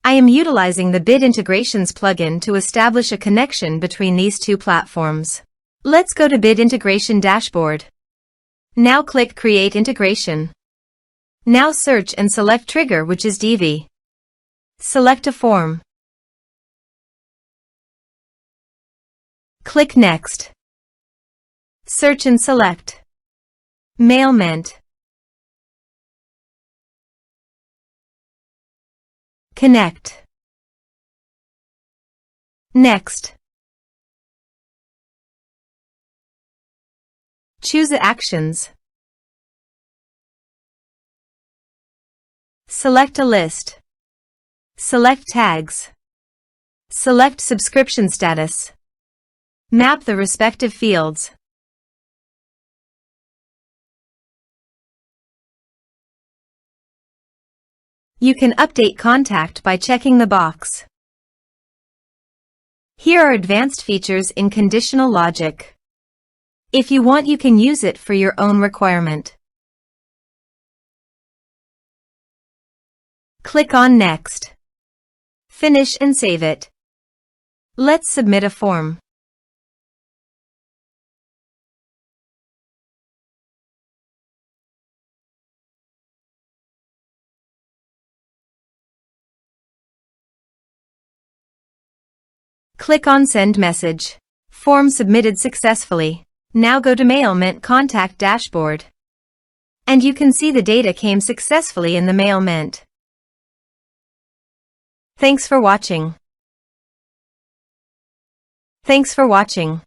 I am utilizing the Bit Integrations plugin to establish a connection between these two platforms. Let's go to Bit Integration Dashboard. Now click Create Integration. Now search and select Trigger, which is Divi. Select a form. Click Next. Search and select Mailment. Connect. Next. Choose Actions. Select a list. Select tags. Select subscription status. Map the respective fields. You can update contact by checking the box. Here are advanced features in conditional logic. If you want, you can use it for your own requirement. Click on Next. Finish and save it. Let's submit a form. Click on Send Message. Form submitted successfully. Now go to Mailment Contact Dashboard. And you can see the data came successfully in the Mailment. Thanks for watching.